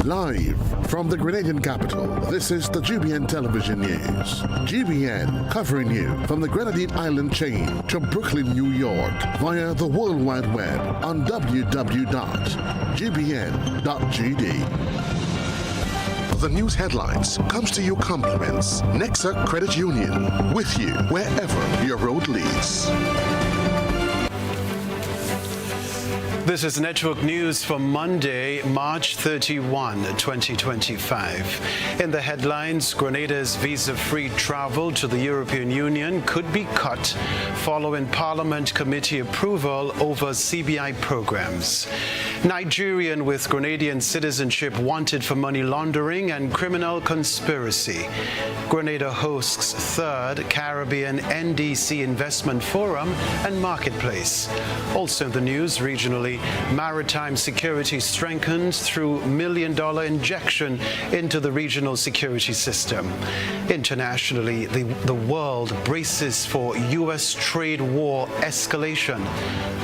Live from the Grenadian capital, this is the GBN television news. GBN covering you from the Grenadine Island chain to Brooklyn, New York via the World Wide Web on www.gbn.gd. The news headlines comes to you compliments Nexa Credit Union, with you wherever your road leads. This is Network News for Monday, March 31, 2025. In the headlines, Grenada's visa-free travel to the European Union could be cut following Parliament committee approval over CBI programs. Nigerian with Grenadian citizenship wanted for money laundering and criminal conspiracy. Grenada hosts third Caribbean NDC Investment Forum and Marketplace. Also in the news, regionally, maritime security strengthened through $1 million injection into the regional security system. Internationally, the world braces for U.S. trade war escalation.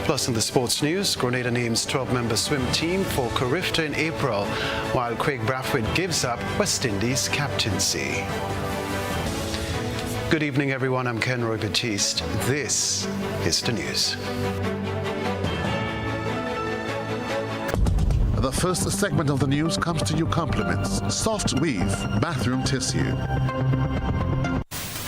Plus in the sports news, Grenada names 12-member swim team for Carifta in April, while Craig Brathwaite gives up West Indies captaincy. Good evening, everyone. I'm Kenroy Baptiste. This is the news. The first segment of the news comes to you compliments Soft Weave bathroom tissue.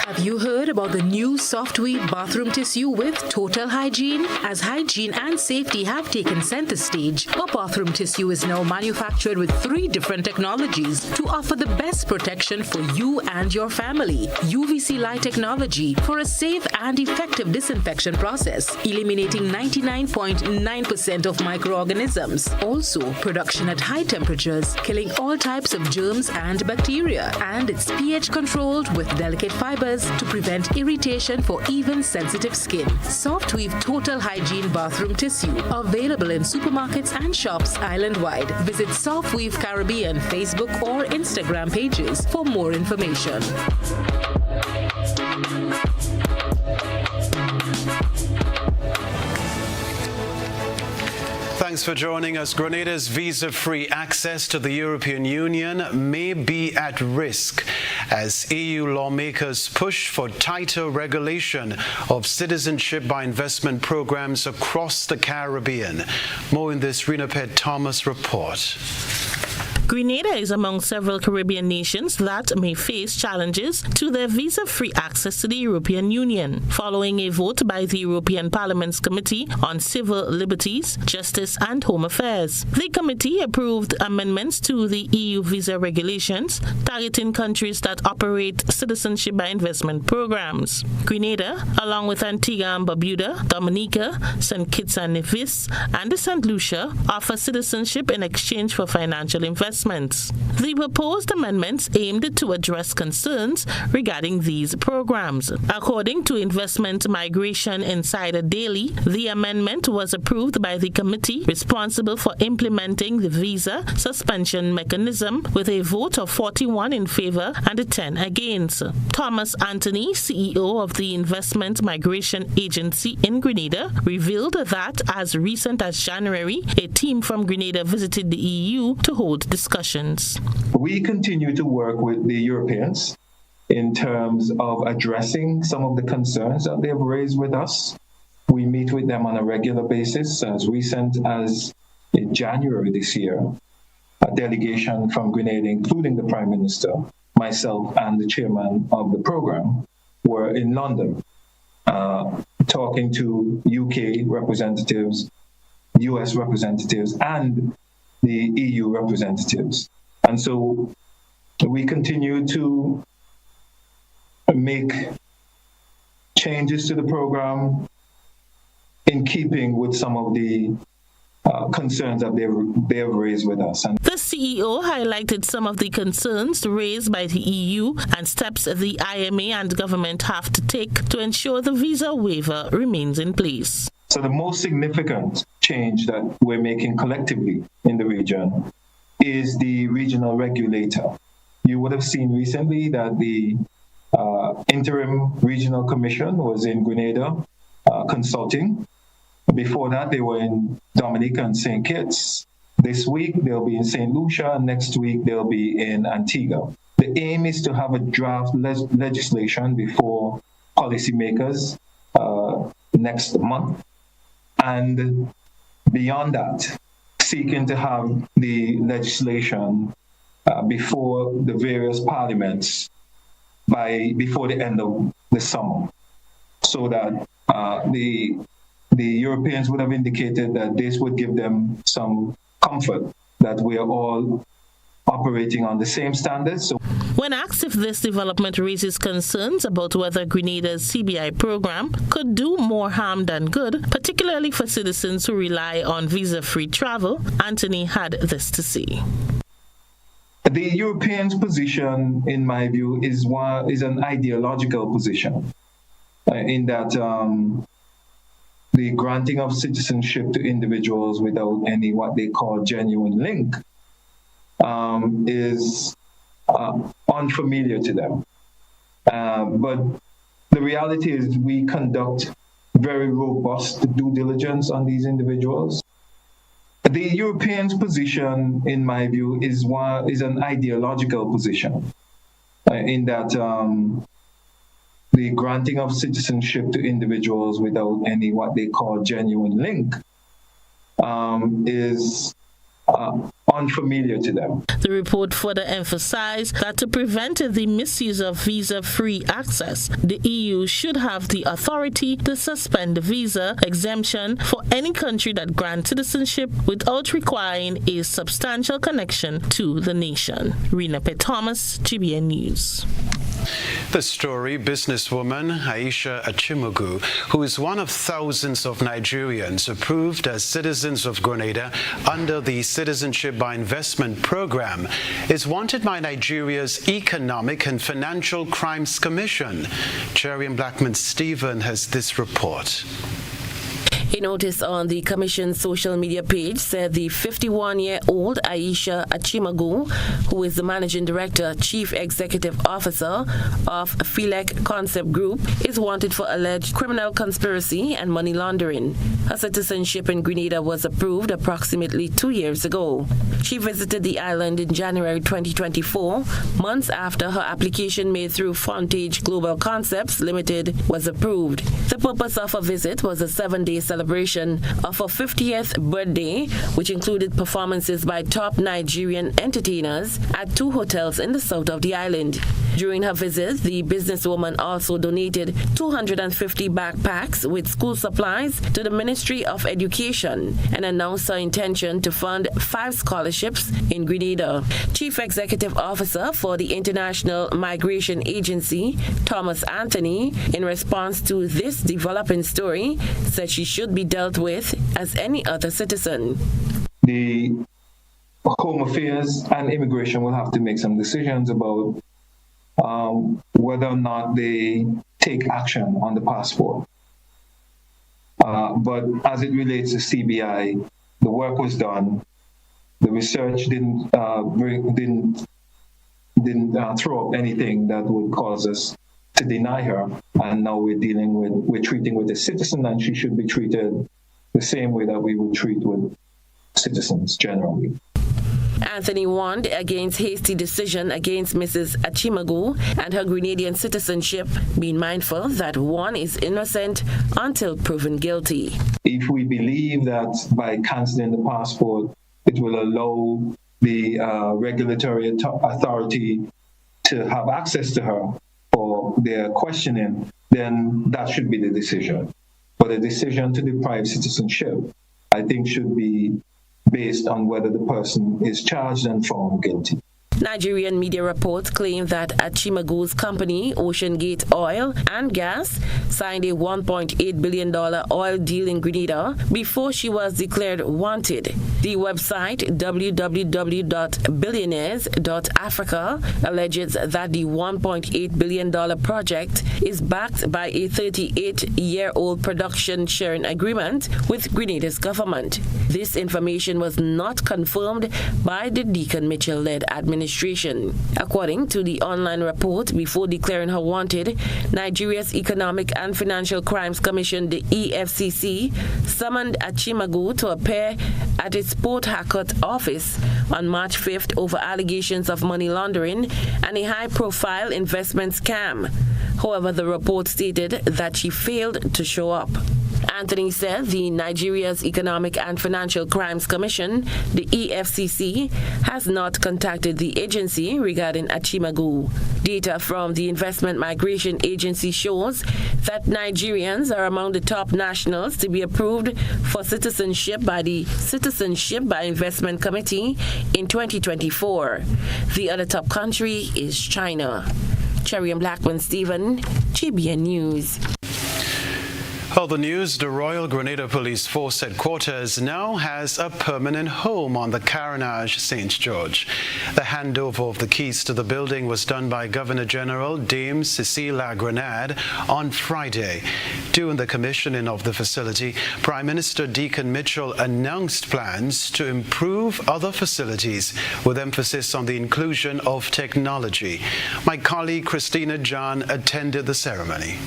Have you heard about the new Soft Weave bathroom tissue with total hygiene? As hygiene and safety have taken center stage, our bathroom tissue is now manufactured with 3 different technologies to offer the best protection for you and your family. UVC light technology for a safe and effective disinfection process, eliminating 99.9% of microorganisms. Also, production at high temperatures, killing all types of germs and bacteria. And it's pH controlled with delicate fibers to prevent irritation for even sensitive skin. Soft Weave Total Hygiene Bathroom Tissue, available in supermarkets and shops island-wide. Visit Soft Weave Caribbean Facebook or Instagram pages for more information. Thanks for joining us. Grenada's visa-free access to the European Union may be at risk as EU lawmakers push for tighter regulation of citizenship by investment programs across the Caribbean. More in this Renapet Thomas report. Grenada is among several Caribbean nations that may face challenges to their visa-free access to the European Union, following a vote by the European Parliament's Committee on Civil Liberties, Justice and Home Affairs. The committee approved amendments to the EU visa regulations targeting countries that operate citizenship by investment programs. Grenada, along with Antigua and Barbuda, Dominica, St. Kitts and Nevis, and St. Lucia, offer citizenship in exchange for financial investment. The proposed amendments aimed to address concerns regarding these programs. According to Investment Migration Insider Daily, the amendment was approved by the committee responsible for implementing the visa suspension mechanism with a vote of 41 in favor and 10 against. Thomas Anthony, CEO of the Investment Migration Agency in Grenada, revealed that as recent as January, a team from Grenada visited the EU to hold discussions. We continue to work with the Europeans in terms of addressing some of the concerns that they have raised with us. We meet with them on a regular basis. As recent as in January this year, a delegation from Grenada, including the Prime Minister, myself, and the chairman of the program, were in London talking to UK representatives, US representatives, and the EU representatives. And so we continue to make changes to the program in keeping with some of the concerns that they have raised with us. And the CEO highlighted some of the concerns raised by the EU and steps the IMA and government have to take to ensure the visa waiver remains in place. So the most significant change that we're making collectively in the region is the regional regulator. You would have seen recently that the interim regional commission was in Grenada consulting. Before that, they were in Dominica and St. Kitts. This week, they'll be in St. Lucia. Next week, they'll be in Antigua. The aim is to have a draft legislation before policymakers next month. And beyond that, seeking to have the legislation before the various parliaments before the end of the summer, so that the Europeans would have indicated that this would give them some comfort that we are all operating on the same standards. So when asked if this development raises concerns about whether Grenada's CBI program could do more harm than good, particularly for citizens who rely on visa-free travel, Anthony had this to say. The Europeans' position, in my view, is an ideological position, in that the granting of citizenship to individuals without any what they call genuine link is unfamiliar to them. But the reality is we conduct very robust due diligence on these individuals. The Europeans' position, in my view, is an ideological position, in that the granting of citizenship to individuals without any what they call genuine link is unfamiliar to them. The report further emphasized that to prevent the misuse of visa-free access, the EU should have the authority to suspend the visa exemption for any country that grants citizenship without requiring a substantial connection to the nation. Rena P. Thomas, GBN News. The story, businesswoman Aisha Achimugu, who is one of thousands of Nigerians approved as citizens of Grenada under the Citizenship by Investment program, is wanted by Nigeria's Economic and Financial Crimes Commission. Cherry Blackman Stephen has this report. A notice on the Commission's social media page said the 51-year-old Aisha Achimugu, who is the Managing Director, Chief Executive Officer of Filek Concept Group, is wanted for alleged criminal conspiracy and money laundering. Her citizenship in Grenada was approved approximately 2 years ago. She visited the island in January 2024, months after her application made through Frontage Global Concepts Limited was approved. The purpose of her visit was a 7-day celebration of her 50th birthday, which included performances by top Nigerian entertainers at 2 hotels in the south of the island. During her visit, the businesswoman also donated 250 backpacks with school supplies to the Ministry of Education and announced her intention to fund 5 scholarships in Grenada. Chief Executive Officer for the International Migration Agency, Thomas Anthony, in response to this developing story, said she should be dealt with as any other citizen. The Home Affairs and Immigration will have to make some decisions about whether or not they take action on the passport. But as it relates to CBI, the work was done. The research didn't throw up anything that would cause us to deny her, and now we're treating with a citizen, and she should be treated the same way that we would treat with citizens generally. Anthony warned against hasty decision against Mrs. Achimugu and her Grenadian citizenship, being mindful that one is innocent until proven guilty. If we believe that by cancelling the passport, it will allow the regulatory authority to have access to her for their questioning, then that should be the decision. But a decision to deprive citizenship, I think, should be based on whether the person is charged and found guilty. Nigerian media reports claim that Achimugu's company, Ocean Gate Oil and Gas, signed a $1.8 billion oil deal in Grenada before she was declared wanted. The website www.billionaires.africa alleges that the $1.8 billion project is backed by a 38-year-old production sharing agreement with Grenada's government. This information was not confirmed by the Deacon Mitchell-led administration. administration. According to the online report, before declaring her wanted, Nigeria's Economic and Financial Crimes Commission, the EFCC, summoned Achimagu to appear at its Port Harcourt office on March 5th over allegations of money laundering and a high-profile investment scam. However, the report stated that she failed to show up. Anthony said the Nigeria's Economic and Financial Crimes Commission, the EFCC, has not contacted the agency regarding Achimagu. Data from the Investment Migration Agency shows that Nigerians are among the top nationals to be approved for citizenship by the Citizenship by Investment Committee in 2024. The other top country is China. Cherry and Blackman Stephen, GBN News. Other news, the Royal Grenada Police Force headquarters now has a permanent home on the Carenage St. George. The handover of the keys to the building was done by Governor General Dame Cécile Grenade on Friday. During the commissioning of the facility, Prime Minister Deacon Mitchell announced plans to improve other facilities with emphasis on the inclusion of technology. My colleague Christina John attended the ceremony.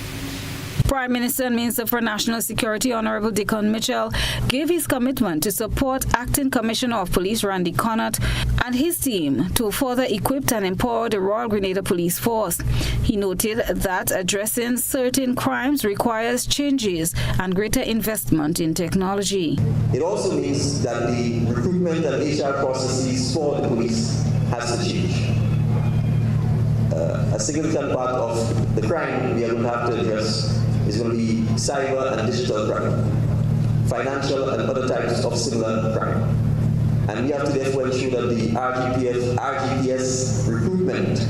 Prime Minister and Minister for National Security, Honorable Deacon Mitchell, gave his commitment to support Acting Commissioner of Police Randy Connaught and his team to further equip and empower the Royal Grenada Police Force. He noted that addressing certain crimes requires changes and greater investment in technology. It also means that the recruitment and HR processes for the police has to change. A significant part of the crime we are going to have to address is going to be cyber and digital crime, financial and other types of similar crime. And we have to therefore ensure that the RGPS recruitment,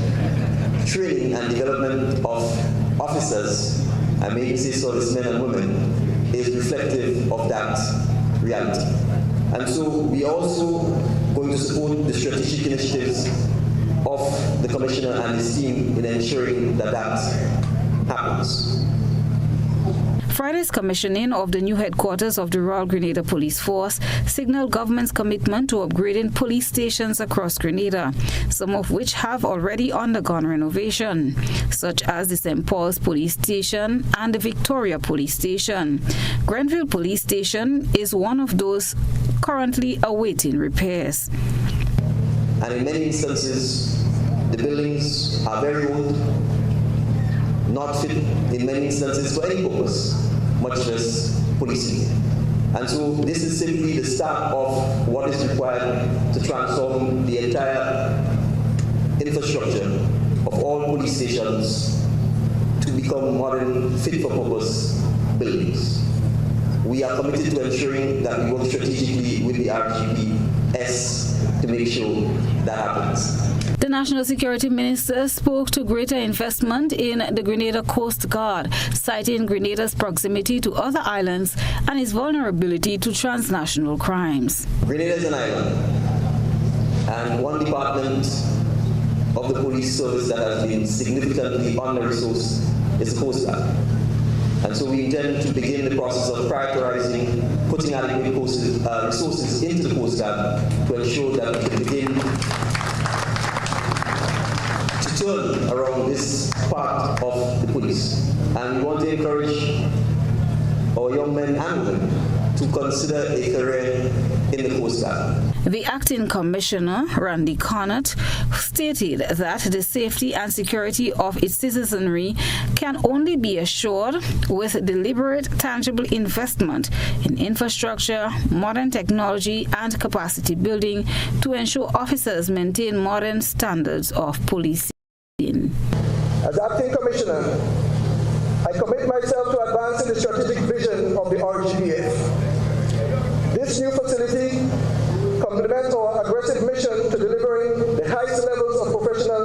training and development of officers, and maybe say servicemen and women, is reflective of that reality. And so we are also going to support the strategic initiatives of the Commissioner and his team in ensuring that that happens. Friday's commissioning of the new headquarters of the Royal Grenada Police Force signaled government's commitment to upgrading police stations across Grenada, some of which have already undergone renovation, such as the St. Paul's Police Station and the Victoria Police Station. Grenville Police Station is one of those currently awaiting repairs. And in many instances, the buildings are very old, not fit in many instances for any purpose, much less policing. And so this is simply the start of what is required to transform the entire infrastructure of all police stations to become modern, fit-for-purpose buildings. We are committed to ensuring that we work strategically with the RGPS to make sure that happens. The National Security Minister spoke to greater investment in the Grenada Coast Guard, citing Grenada's proximity to other islands and its vulnerability to transnational crimes. Grenada is an island, and one department of the police service that has been significantly under-resourced is the Coast Guard. And so we intend to begin the process of prioritizing, putting adequate resources into the Coast Guard to ensure that we can begin to turn around this part of the police. And we want to encourage our young men and women to consider a career in the Coast Guard. The acting commissioner, Randy Connaught, stated that the safety and security of its citizenry can only be assured with deliberate, tangible investment in infrastructure, modern technology, and capacity building to ensure officers maintain modern standards of policing. As acting commissioner, I commit myself to advancing the strategic vision of the RGPF. This new facility complements our aggressive mission to delivering the highest levels of professional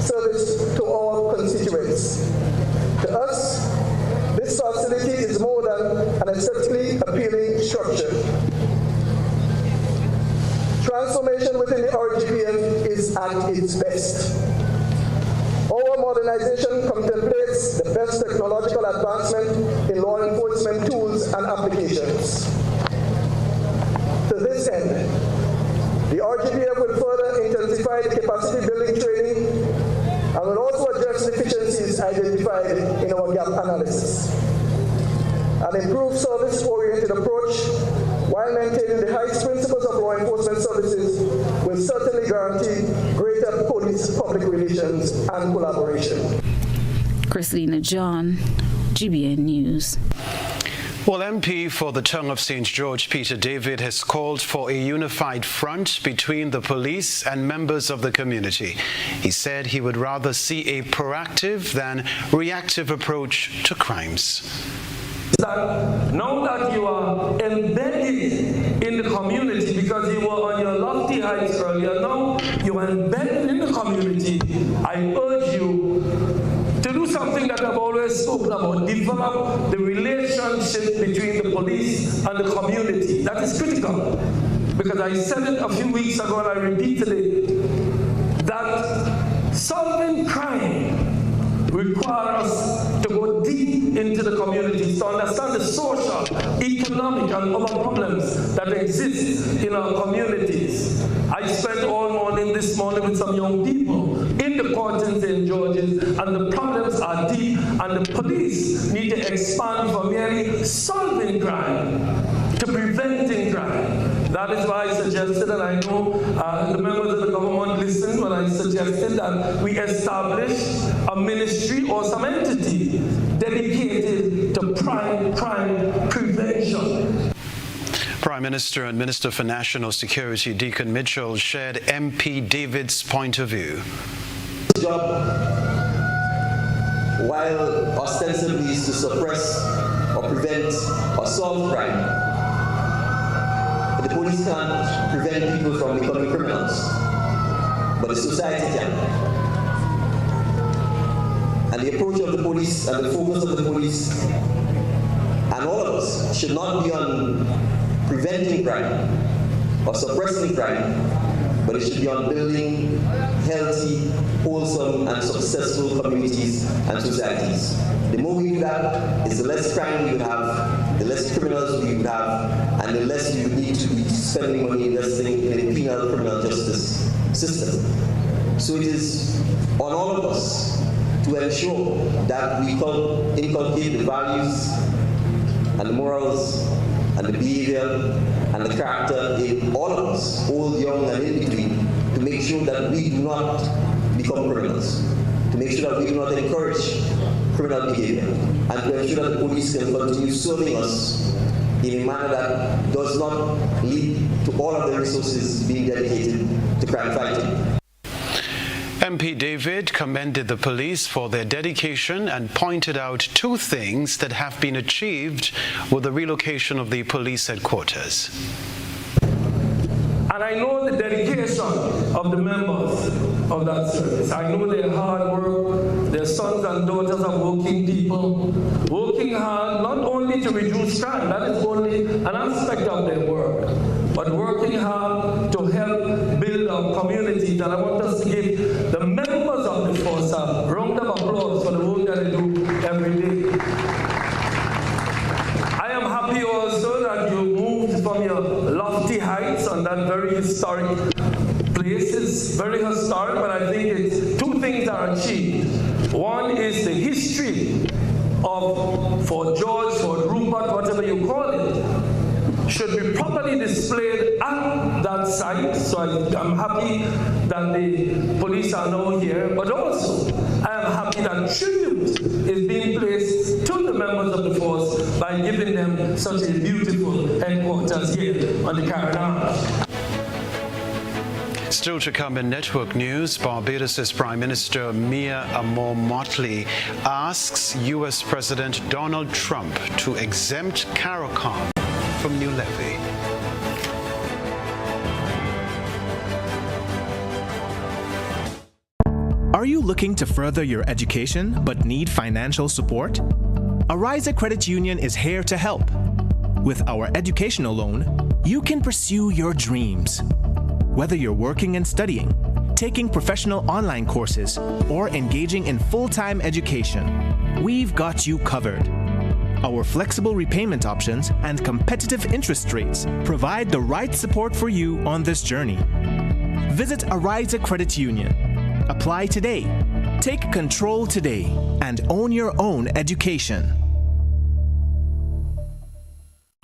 service to all constituents. To us, this facility is more than an aesthetically appealing structure. Transformation within the RGPF is at its best. Our modernization contemplates the best technological advancement in law enforcement tools and applications. To this end, the RGPF will further intensify intensify the capacity building training and will also address deficiencies identified in our gap analysis. An improved service-oriented approach while maintaining the highest principles of law enforcement services will certainly guarantee greater police public relations and collaboration. Christina John, GBN News. Well, MP for the Tongue of St. George, Peter David, has called for a unified front between the police and members of the community. He said he would rather see a proactive than reactive approach to crimes. That now that you are embedded in the community, because you were on your lofty heights earlier, now you are embedded in the community, I urge you to do something that I've always spoken about, develop the relationship between the police and the community. That is critical, because I said it a few weeks ago and I repeated it, that solving crime requires us to go deep into the communities to understand the social, economic, and other problems that exist in our communities. I spent all morning this morning with some young people in the court in St. George's, and the problems are deep, and the police need to expand from merely solving crime to preventing crime. That is why I suggested, and I know the members of the government listened when I suggested that we establish a ministry or some entity dedicated to crime prevention. Prime Minister and Minister for National Security Deacon Mitchell shared MP David's point of view. His job, while ostensibly is to suppress or prevent or solve crime, the police can't prevent people from becoming criminals, but the society can. And the approach of the police and the focus of the police and all of us should not be on preventing crime or suppressing crime, but it should be on building healthy, wholesome, and successful communities and societies. The more we do that, is the less crime we would have, the less criminals we would have, and the less we would need to be spending money investing in the penal criminal justice system. So it is on all of us to ensure that we inculcate the values and the morals and the behavior and the character in all of us, old, young, and in between, to make sure that we do not become criminals, to make sure that we do not encourage criminal behavior, and to ensure that the police can continue serving us in a manner that does not lead to all of the resources being dedicated to crime fighting. MP David commended the police for their dedication and pointed out two things that have been achieved with the relocation of the police headquarters. And I know the dedication of the members of that service. I know their hard work. Their sons and daughters are working people, working hard not only to reduce crime, that is only an aspect of their work, but working hard to help build our communities. And I want us to give the members of the force a round of applause for the work that they do every day. I am happy also that you moved from your lofty heights on that very historic place. It's very historic, but I think it's two things are achieved. One is the history of Fort George, Fort Rupert, whatever you call it, should be properly displayed at that site. So I'm happy that the police are now here, but also I am happy that tribute is being placed to the members of the force by giving them such a beautiful headquarters here on the Caribbean Arch. Still to come in network news, Barbados' Prime Minister Mia Amor Motley asks U.S. President Donald Trump to exempt CARICOM from new levy. Are you looking to further your education but need financial support? Ariza Credit Union is here to help. With our educational loan, you can pursue your dreams. Whether you're working and studying, taking professional online courses, or engaging in full-time education, we've got you covered. Our flexible repayment options and competitive interest rates provide the right support for you on this journey. Visit Arise Credit Union. Apply today. Take control today and own your own education.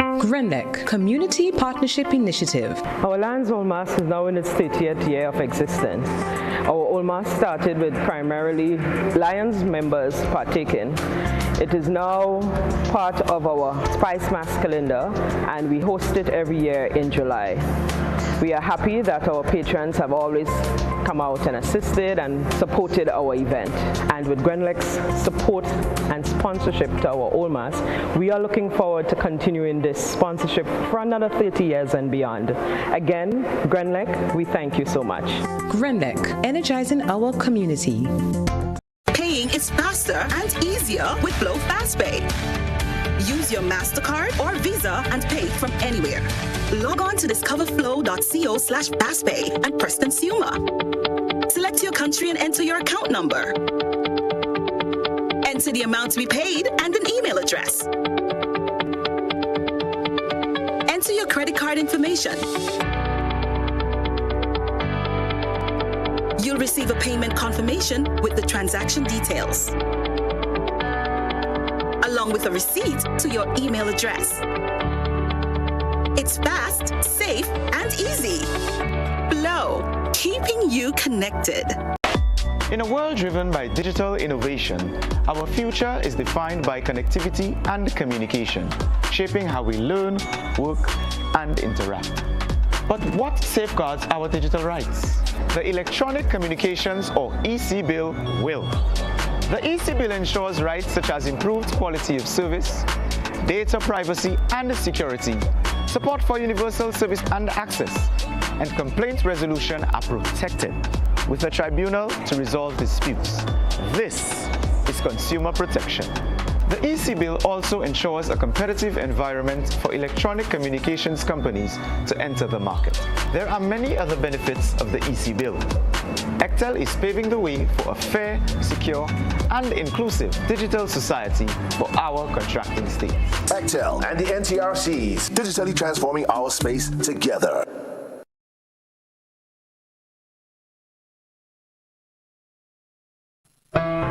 GRENLEC Community Partnership Initiative. Our Lions Olmas is now in its 30th year of existence. Our Olmas started with primarily Lions members partaking. It is now part of our Spice Mass calendar, and we host it every year in July. We are happy that our patrons have always come out and assisted and supported our event. And with GRENLEC's support and sponsorship to our Olmas, we are looking forward to continuing this sponsorship for another 30 years and beyond. Again, GRENLEC, we thank you so much. GRENLEC, energizing our community. Paying is faster and easier with Flow FastPay. Use your MasterCard or Visa and pay from anywhere. Log on to discoverflow.co/fastpay and press Consumer. Select your country and enter your account number. Enter the amount to be paid and an email address. Enter your credit card information. You'll receive a payment confirmation with the transaction details, along with a receipt to your email address. It's fast, safe, and easy. Flow, keeping you connected. In a world driven by digital innovation, our future is defined by connectivity and communication, shaping how we learn, work, and interact. But what safeguards our digital rights? The Electronic Communications or EC Bill will. The EC Bill ensures rights such as improved quality of service, data privacy and security, support for universal service and access, and complaint resolution are protected, with a tribunal to resolve disputes. This is consumer protection. The EC Bill also ensures a competitive environment for electronic communications companies to enter the market. There are many other benefits of the EC Bill. Ectel is paving the way for a fair, secure, and inclusive digital society for our contracting states. Ectel and the NTRCs, digitally transforming our space together.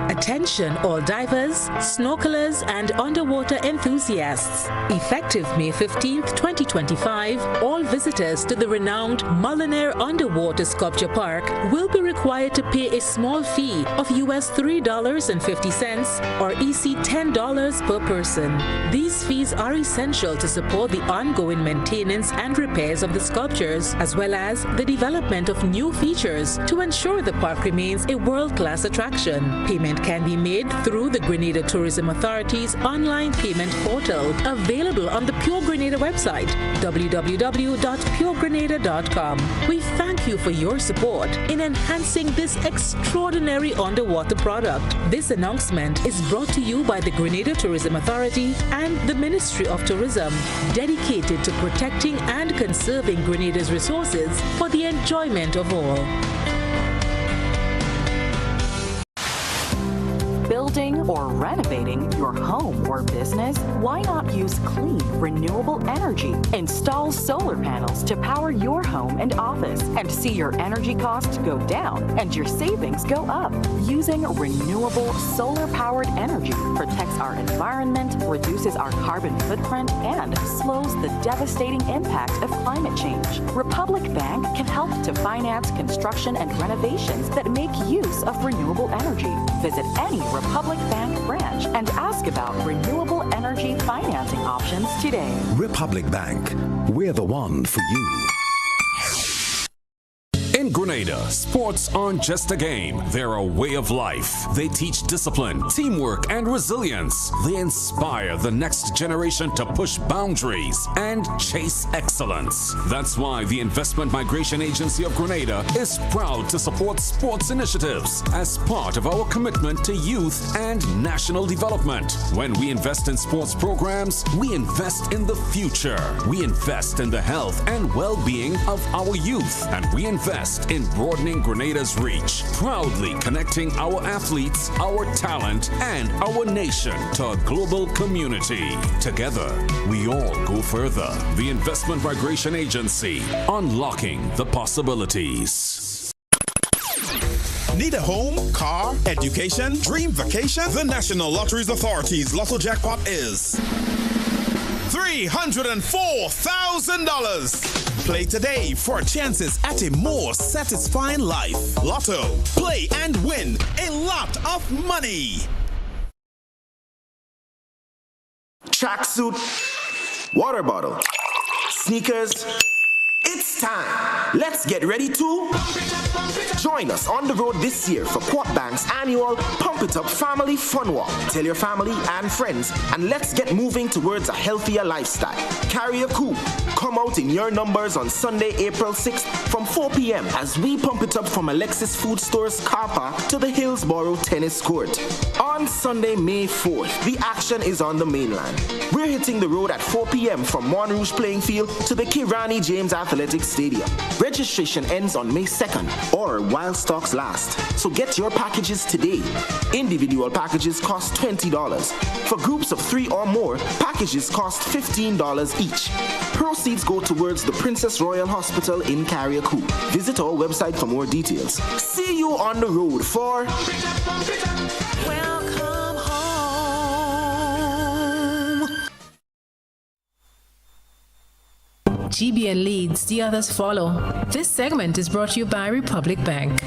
Attention all divers, snorkelers and underwater enthusiasts. Effective May 15th, 2025, all visitors to the renowned Mullinair Underwater Sculpture Park will be required to pay a small fee of US $3.50 or EC $10 per person. These fees are essential to support the ongoing maintenance and repairs of the sculptures, as well as the development of new features to ensure the park remains a world-class attraction. Payment can be made through the Grenada Tourism Authority's online payment portal, available on the Pure Grenada website, www.puregrenada.com. We thank you for your support in enhancing this extraordinary underwater product. This announcement is brought to you by the Grenada Tourism Authority and the Ministry of Tourism, dedicated to protecting and conserving Grenada's resources for the enjoyment of all. Building or renovating your home or business? Why not use clean, renewable energy? Install solar panels to power your home and office and see your energy costs go down and your savings go up. Using renewable solar-powered energy protects our environment, reduces our carbon footprint, and slows the devastating impact of climate change. Republic Bank can help to finance construction and renovations that make use of renewable energy. Visit any Republic Bank branch and ask about renewable energy financing options today. Republic Bank, we're the one for you. In Grenada, sports aren't just a game, they're a way of life. They teach discipline, teamwork, and resilience. They inspire the next generation to push boundaries and chase excellence. That's why the Investment Migration Agency of Grenada is proud to support sports initiatives as part of our commitment to youth and national development. When we invest in sports programs, we invest in the future. We invest in the health and well-being of our youth, and we invest in broadening Grenada's reach, proudly connecting our athletes, our talent, and our nation to a global community. Together, we all go further. The Investment Migration Agency, unlocking the possibilities. Need a home, car, education, dream vacation? The National Lotteries Authority's Lotto Jackpot is $304,000. Play today for chances at a more satisfying life. Lotto. Play and win a lot of money. Tracksuit, water bottle, sneakers. It's time. Let's get ready to join us on the road this year for Quad Bank's annual Pump It Up Family Fun Walk. Tell your family and friends and let's get moving towards a healthier lifestyle. Carry a coup. Come out in your numbers on Sunday, April 6th from 4 p.m. as we pump it up from Alexis Food Store's car park to the Hillsborough Tennis Court. On Sunday, May 4th, the action is on the mainland. We're hitting the road at 4 p.m. from Monrouge Playing Field to the Kirani James Athletic Stadium. Registration ends on May 2nd or while stocks last. So get your packages today. Individual packages cost $20. For groups of 3 or more, packages cost $15 each. Proceeds go towards the Princess Royal Hospital in Carriacou. Visit our website for more details. See you on the road for Welcome home. GBN leads, the others follow. This segment is brought to you by Republic Bank.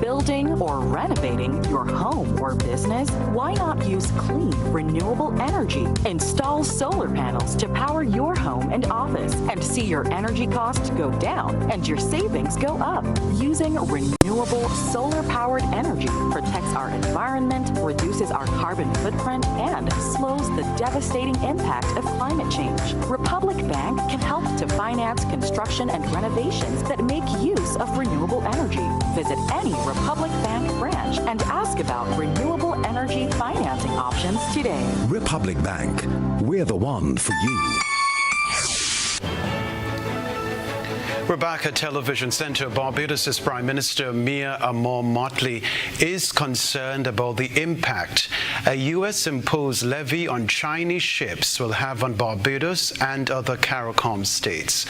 Building or renovating your home or business? Why not use clean, renewable energy? Install solar panels to power your home and office and see your energy costs go down and your savings go up. Using renewable solar-powered energy protects our environment, reduces our carbon footprint, and slows the devastating impact of climate change. Republic Bank can help to finance construction and renovations that make use of renewable energy. Visit any Republic Bank branch and ask about renewable energy financing options today. Republic Bank. We're the one for you. We're back at Television Center. Barbados' Prime Minister Mia Motley is concerned about the impact a U.S.-imposed levy on Chinese ships will have on Barbados and other CARICOM states.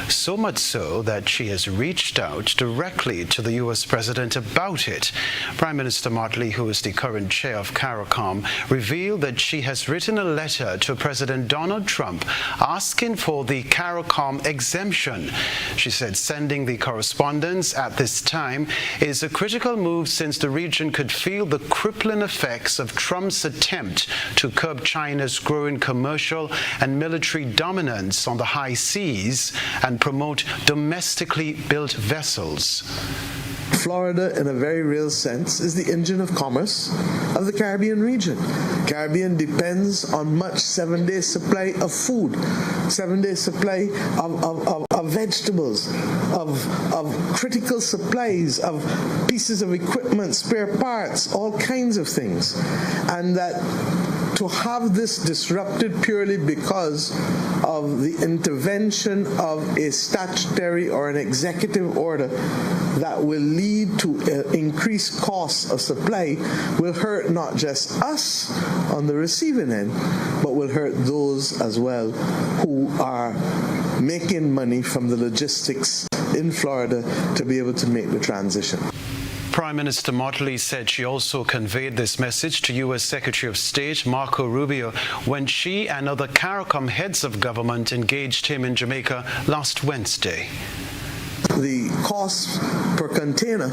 So much so that she has reached out directly to the U.S. President about it. Prime Minister Motley, who is the current chair of CARICOM, revealed that she has written a letter to President Donald Trump asking for the CARICOM exemption. She said sending the correspondence at this time is a critical move since the region could feel the crippling effects of Trump's attempt to curb China's growing commercial and military dominance on the high seas and promote domestically built vessels. Florida, in a very real sense, is the engine of commerce of the Caribbean region. Caribbean depends on much 7-day supply of food, 7-day supply of vegetables, of critical supplies, of pieces of equipment, spare parts, all kinds of things. And that to have this disrupted purely because of the intervention of a statutory or an executive order that will lead to increased costs of supply will hurt not just us on the receiving end, but will hurt those as well who are making money from the logistics in Florida to be able to make the transition. Prime Minister Motley said she also conveyed this message to U.S. Secretary of State Marco Rubio when she and other CARICOM heads of government engaged him in Jamaica last Wednesday. The cost per container,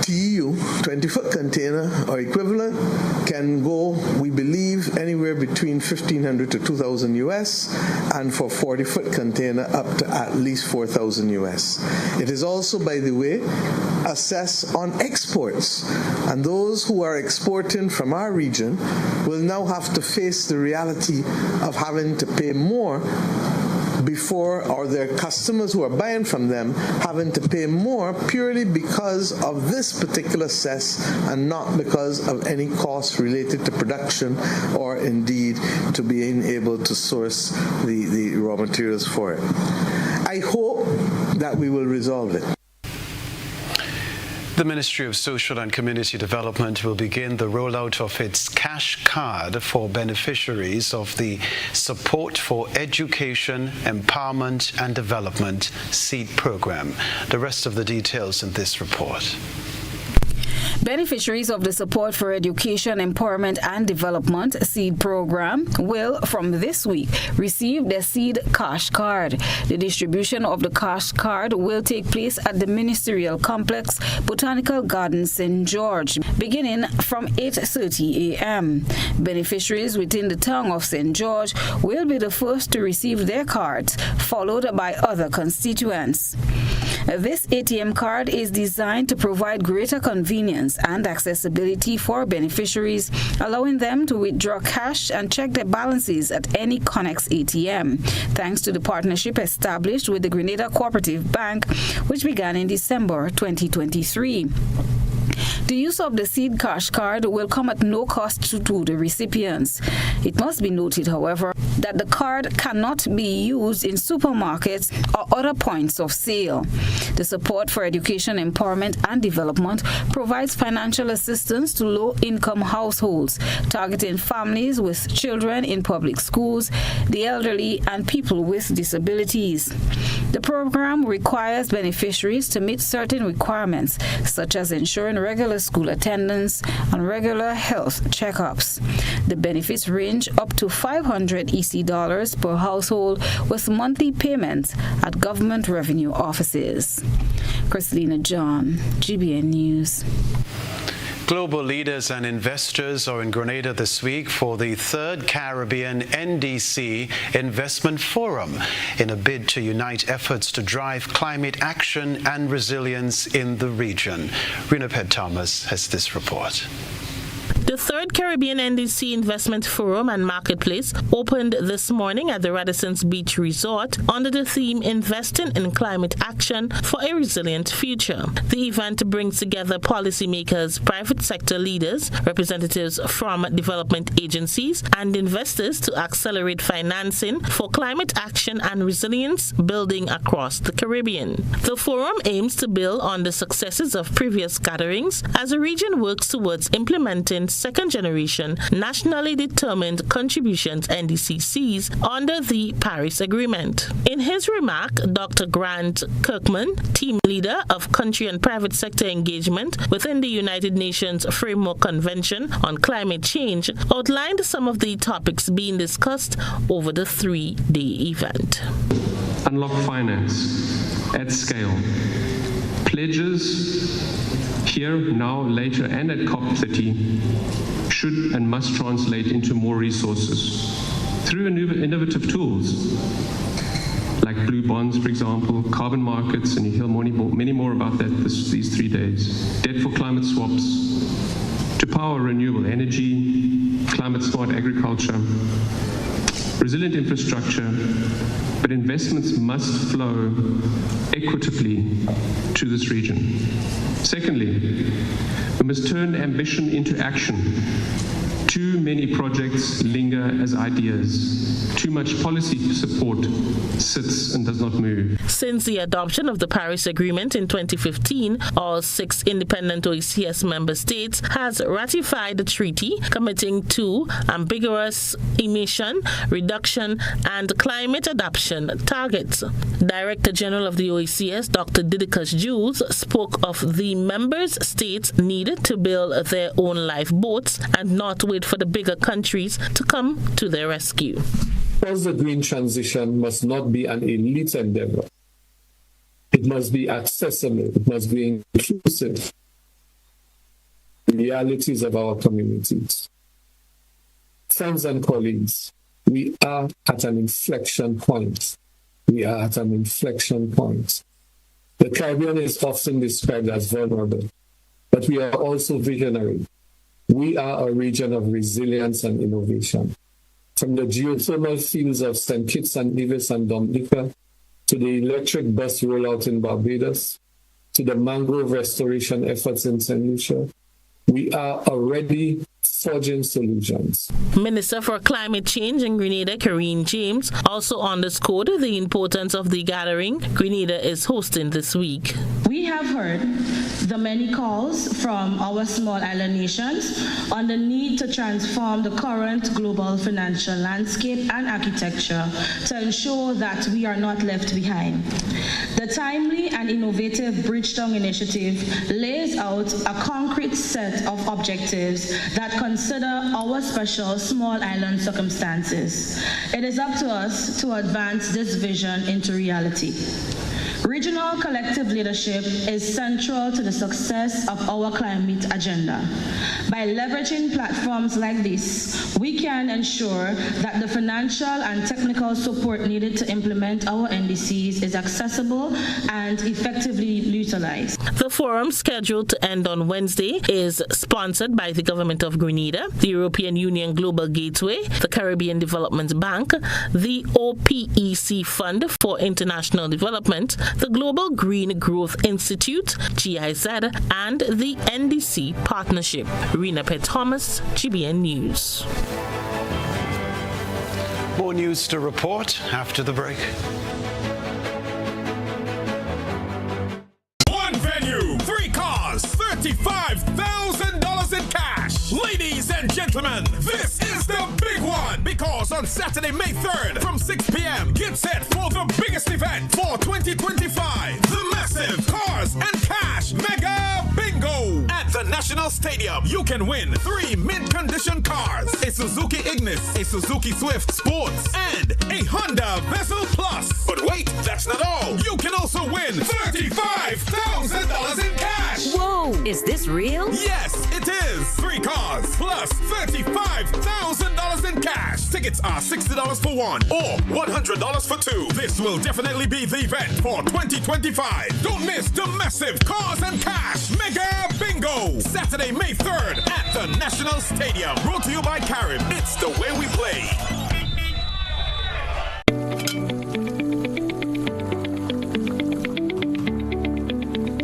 TEU, 20-foot container or equivalent, can go, we believe, anywhere between $1,500 to $2,000 US, and for 40-foot container up to at least $4,000 US. It is also, by the way, assessed on exports, and those who are exporting from our region will now have to face the reality of having to pay more before, or their customers who are buying from them having to pay more purely because of this particular cess and not because of any cost related to production or indeed to being able to source the raw materials for it. I hope that we will resolve it. The Ministry of Social and Community Development will begin the rollout of its cash card for beneficiaries of the Support for Education, Empowerment and Development SEED program. The rest of the details in this report. Beneficiaries of the Support for Education, Empowerment and Development SEED program will, from this week, receive their SEED cash card. The distribution of the cash card will take place at the Ministerial Complex, Botanical Gardens, St. George, beginning from 8:30 a.m. Beneficiaries within the town of St. George will be the first to receive their cards, followed by other constituents. This ATM card is designed to provide greater convenience and accessibility for beneficiaries, allowing them to withdraw cash and check their balances at any Connex ATM, thanks to the partnership established with the Grenada Cooperative Bank, which began in December 2023. The use of the SEED cash card will come at no cost to the recipients. It must be noted, however, that the card cannot be used in supermarkets or other points of sale. The Support for Education, Empowerment and Development provides financial assistance to low-income households, targeting families with children in public schools, the elderly, and people with disabilities. The program requires beneficiaries to meet certain requirements, such as ensuring regular school attendance and regular health checkups. The benefits range up to $500 EC per household, with monthly payments at government revenue offices. Christina John, GBN News. Global leaders and investors are in Grenada this week for the third Caribbean NDC Investment Forum in a bid to unite efforts to drive climate action and resilience in the region. Renaped Thomas has this report. The third Caribbean NDC Investment Forum and Marketplace opened this morning at the Radisson's Beach Resort under the theme Investing in Climate Action for a Resilient Future. The event brings together policymakers, private sector leaders, representatives from development agencies, and investors to accelerate financing for climate action and resilience building across the Caribbean. The forum aims to build on the successes of previous gatherings as the region works towards implementing second-generation nationally determined contributions NDCCs under the Paris Agreement. In his remark, Dr. Grant Kirkman, team leader of country and private sector engagement within the United Nations Framework Convention on Climate Change, outlined some of the topics being discussed over the three-day event. Unlock finance at scale. Pledges here, now, later, and at COP30 should and must translate into more resources through innovative tools like blue bonds, for example, carbon markets, and you hear many more about that these 3 days. Debt for climate swaps, to power renewable energy, climate smart agriculture, resilient infrastructure, but investments must flow equitably to this region. Secondly, we must turn ambition into action. Too many projects linger as ideas. Too much policy support sits and does not move. Since the adoption of the Paris Agreement in 2015, all 6 independent OECS member states has ratified the treaty committing to ambiguous emission reduction and climate adaptation targets. Director General of the OECS, Dr. Didicus Jules, spoke of the members states needed to build their own lifeboats and not wait for the bigger countries to come to their rescue. Because the green transition must not be an elite endeavor. It must be accessible. It must be inclusive. The realities of our communities. Friends and colleagues, we are at an inflection point. We are at an inflection point. The Caribbean is often described as vulnerable, but we are also visionary. We are a region of resilience and innovation. From the geothermal fields of St. Kitts and Nevis and Dominica, to the electric bus rollout in Barbados, to the mangrove restoration efforts in St. Lucia, we are already forging solutions. Minister for Climate Change in Grenada, Karine James, also underscored the importance of the gathering Grenada is hosting this week. We have heard the many calls from our small island nations on the need to transform the current global financial landscape and architecture to ensure that we are not left behind. The timely and innovative Bridgetown initiative lays out a concrete set of objectives that consider our special small island circumstances. It is up to us to advance this vision into reality. Regional collective leadership is central to the success of our climate agenda. By leveraging platforms like this, we can ensure that the financial and technical support needed to implement our NDCs is accessible and effectively utilized. The forum, scheduled to end on Wednesday, is sponsored by the Government of Grenada, the European Union Global Gateway, the Caribbean Development Bank, the OPEC Fund for International Development, the Global Green Growth Institute, GIZ, and the NDC Partnership. Rena P. Thomas, GBN News. More news to report after the break. One venue, 3 cars, $35,000 in cash. Ladies and gentlemen, this is the big one, because on Saturday, May 3rd from 6 p.m., get set for the biggest event for 2025, the massive Cars and Cash Mega Bingo. At the National Stadium, you can win 3 mint-condition cars, a Suzuki Ignis, a Suzuki Swift Sports, and a Honda Vezel Plus. But wait, that's not all. You can also win $35,000 in cash. Whoa, is this real? Yes, it is. 3 cars plus $35,000 in cash. Tickets are $60 for 1 or $100 for 2. This will definitely be the event for 2025. Don't miss the massive Cars and Cash Mega Bingo. Saturday, May 3rd at the National Stadium. Brought to you by Carib. It's the way we play.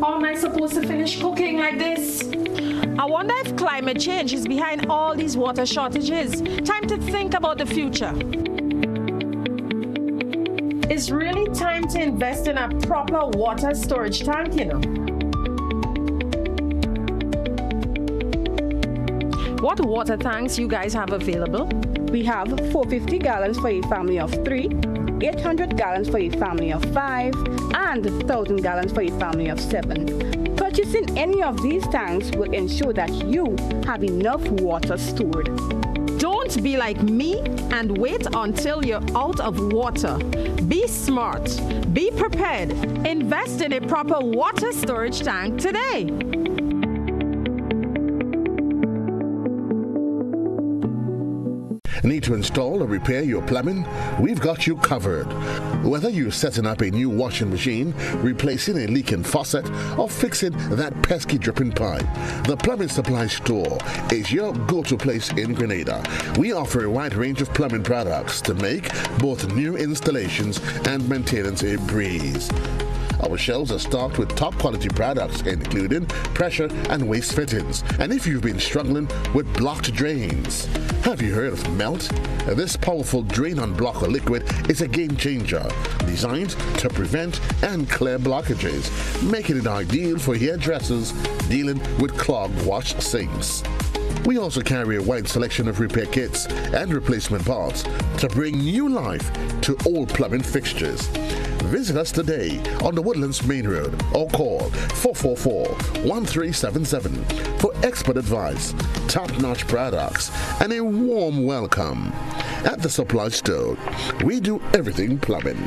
How am I supposed to finish cooking like this? I wonder if climate change is behind all these water shortages. Time to think about the future. It's really time to invest in a proper water storage tank, you know. What water tanks you guys have available? We have 450 gallons for a family of 3, 800 gallons for a family of 5, and 1,000 gallons for a family of 7. Purchasing any of these tanks will ensure that you have enough water stored. Don't be like me and wait until you're out of water. Be smart, be prepared, invest in a proper water storage tank today. Need to install or repair your plumbing? We've got you covered. Whether you're setting up a new washing machine, replacing a leaking faucet, or fixing that pesky dripping pipe, the Plumbing Supply Store is your go-to place in Grenada. We offer a wide range of plumbing products to make both new installations and maintenance a breeze. Our shelves are stocked with top quality products, including pressure and waste fittings. And if you've been struggling with blocked drains, have you heard of Melt? This powerful drain-on-blocker liquid is a game changer, designed to prevent and clear blockages, making it ideal for hairdressers dealing with clogged wash sinks. We also carry a wide selection of repair kits and replacement parts to bring new life to all plumbing fixtures. Visit us today on the Woodlands Main Road or call 444-1377 for expert advice, top-notch products, and a warm welcome. At the Supply Store, we do everything plumbing.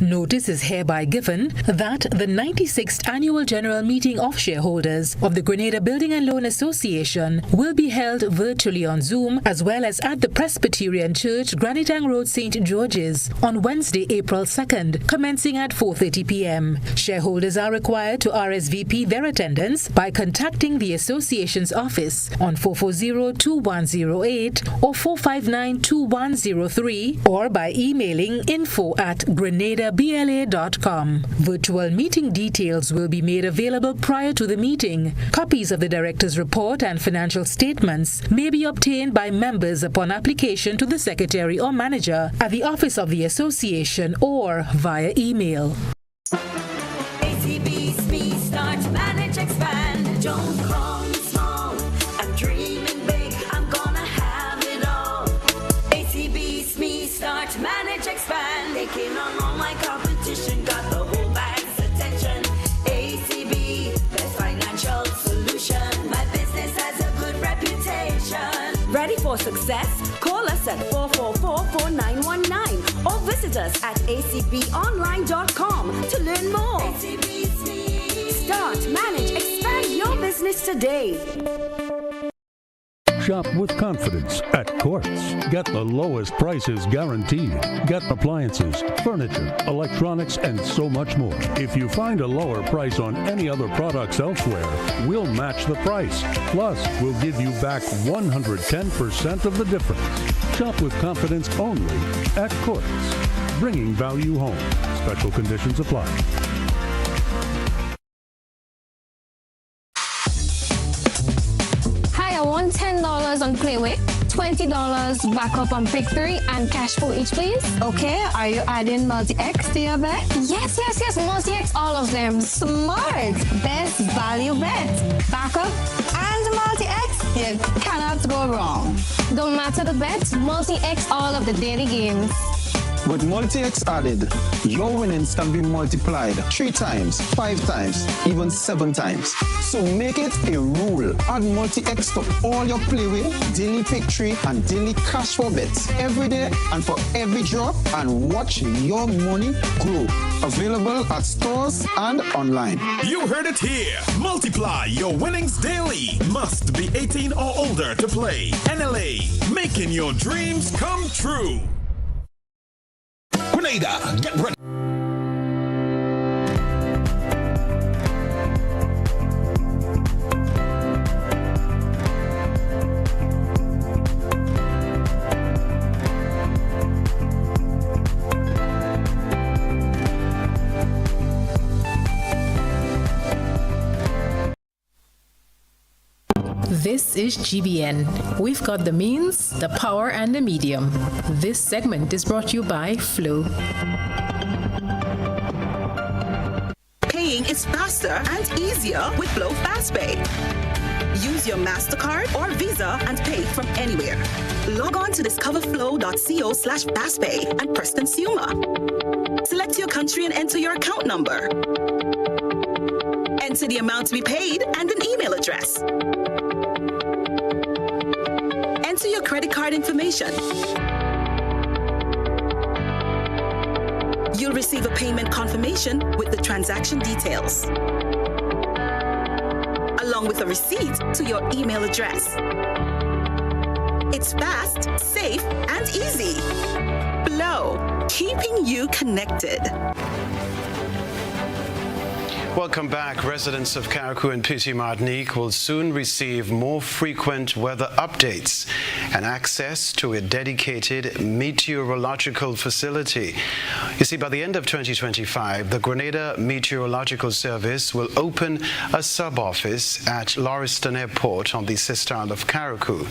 Notice is hereby given that the 96th Annual General Meeting of Shareholders of the Grenada Building and Loan Association will be held virtually on Zoom as well as at the Presbyterian Church, Granitang Road, St. George's on Wednesday, April 2nd, commencing at 4:30 p.m. Shareholders are required to RSVP their attendance by contacting the association's office on 440-2108 or 459-2103 or by emailing info@grenadabuildingandloan.com. bla.com. Virtual meeting details will be made available prior to the meeting. Copies of the director's report and financial statements may be obtained by members upon application to the secretary or manager at the office of the association or via email. ACB, SME, start, manage, expand. Don't call me small. I'm dreaming big. I'm gonna have it all. ACB, SME, start, manage, expand. Taking on all my competition. Got the whole bank's attention. ACB, best financial solution. My business has a good reputation. Ready for success? Call us at 444-4919 or visit us at acbonline.com to learn more. Start, manage, expand your business today. Shop with confidence at Quartz. Get the lowest prices guaranteed. Get appliances, furniture, electronics, and so much more. If you find a lower price on any other products elsewhere, we'll match the price. Plus, we'll give you back 110% of the difference. Shop with confidence only at Quartz. Bringing value home. Special conditions apply. I want $10 on Playway, $20 backup on Pick 3, and cash for each, please. Okay, are you adding multi-X to your bet? Yes, multi-X, all of them. Smart. Best value bet. Backup and multi-X, you cannot go wrong. Don't matter the bet, multi-X all of the daily games. With multi-X added, your winnings can be multiplied 3 times, 5 times, even 7 times. So make it a rule. Add multi-X to all your Playway, daily Pick 3, and daily cash for bets every day and for every drop, and watch your money grow. Available at stores and online. You heard it here. Multiply your winnings daily. Must be 18 or older to play. NLA, making your dreams come true. Grenada, get ready. This is GBN. We've got the means, the power, and the medium. This segment is brought to you by Flow. Paying is faster and easier with Flow FastPay. Use your MasterCard or Visa and pay from anywhere. Log on to discoverflow.co/fastpay and press Consumer. Select your country and enter your account number. Enter the amount to be paid and an email address. Enter your credit card information. You'll receive a payment confirmation with the transaction details, along with a receipt to your email address. It's fast, safe, and easy. Flow, keeping you connected. Welcome back. Residents of Carriacou and Petite Martinique will soon receive more frequent weather updates and access to a dedicated meteorological facility. You see, by the end of 2025, the Grenada Meteorological Service will open a sub-office at Lauriston Airport on the sister isle of Carriacou.